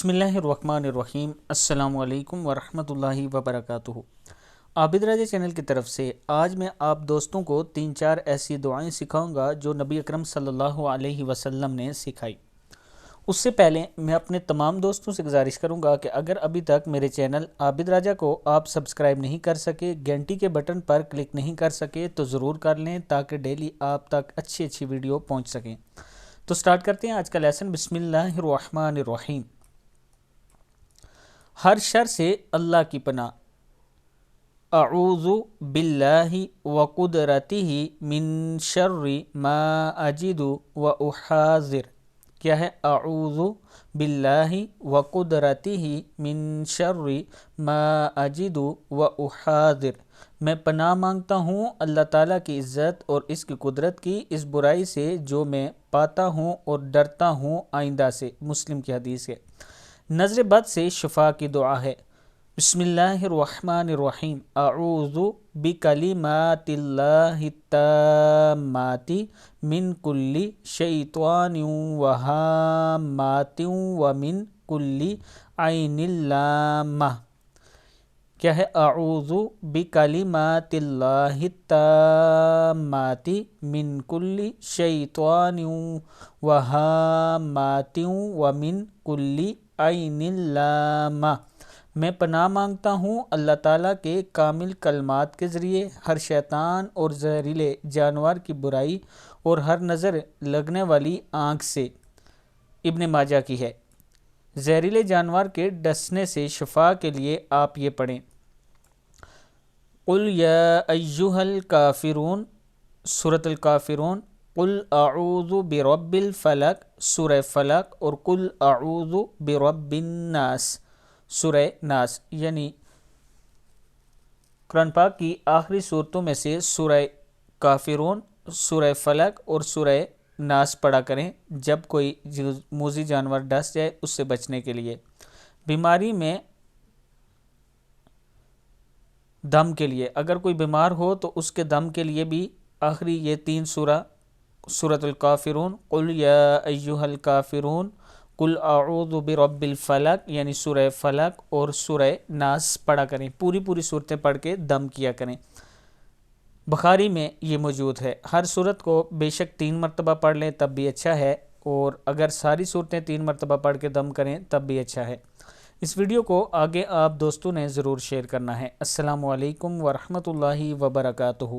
बिस्मिल्लाहिर्रहमानिर्रहीम। अस्सलाम वालेकुम वरहमतुल्लाहि वबरकातुहू। आबिद राजा चैनल की तरफ से आज मैं आप दोस्तों को 3-4 ऐसी दुआएं सिखाऊंगा जो नबी अकरम सल्लल्लाहु अलैहि वसल्लम ने सिखाई। उससे पहले मैं अपने तमाम दोस्तों से गुजारिश करूंगा कि अगर अभी तक मेरे चैनल आबिद राजा को आप सब्सक्राइब नहीं कर सके, घंटी के बटन पर क्लिक नहीं कर सके तो ज़रूर कर लें ताकि डेली आप तक अच्छी अच्छी वीडियो पहुंच सकें। तो स्टार्ट करते हैं आज का लेसन। बिस्मिल्लाहिर्रहमानिर्रहीम। हर शर से अल्लाह की पनाह। अऊज़ु बिल्लाहि व कुदरतिही मिन शर्रि मा अजिदु व उहाज़िर। क्या है? अऊज़ु बिल्लाहि व कुदरतिही मिन शर्रि मा अजिदु व उहाज़िर। मैं पनाह मांगता हूँ अल्लाह ताला की इज़्ज़त और इसकी कुदरत की इस बुराई से जो मैं पाता हूँ और डरता हूँ आइंदा से। मुस्लिम की हदीस है। नज़र बद से शिफा की दुआ है। बिस्मिल्लाहिर्रहमानिर्रहीम। अऊज़ु बिकलिमातिल्लाहि ताम्माति मिन कुल्ली शैतानिन व हाम्मातिन व मिन कुल्ली ऐनिल लाम्मा। क्या है? अऊज़ु बिकलिमातिल्लाहि ताम्माति मिन कुल्ली शैतानिन व हाम्मातिन व मिन कुल्ली ऐनिल लाम्मा। मैं पनाह मांगता हूँ अल्लाह ताला के कामिल कलमात के ज़रिए हर शैतान और जहरीले जानवर की बुराई और हर नज़र लगने वाली आँख से। इब्न माजा की है। जहरीले जानवर के डसने से शिफा के लिए आप ये पढ़ें। कुल या अय्युहल काफिरून सूरतुल काफिरून, कुल अऊज़ु बिरब्बिल फलक सूरह फलक और कुल अऊज़ु बिरब्बिन नास सूरह नास। यानी कुरान पाक की आखिरी सूरतों में से सूरह काफिरून, सूरह फलक और सूरह नास पढ़ा करें जब कोई मूज़ी जानवर डस जाए उससे बचने के लिए। बीमारी में दम के लिए, अगर कोई बीमार हो तो उसके दम के लिए भी आखिरी ये 3 सूरतुल काफिरून, कुल या अय्युहल काफिरून, कुल अऊज़ु बिरब्बिल फलक यानी सूरह फलक और सूरह नास पढ़ा करें। पूरी सूरतें पढ़ के दम किया करें। बुखारी में ये मौजूद है। हर सूरत को बेशक 3 मरतबा पढ़ लें तब भी अच्छा है, और अगर सारी सूरतें 3 मरतबा पढ़ के दम करें तब भी अच्छा है। इस वीडियो को आगे आप दोस्तों ने ज़रूर शेयर करना है। अस्सलामु अलैकुम वरहमतुल्लाहि वबरकातुहू।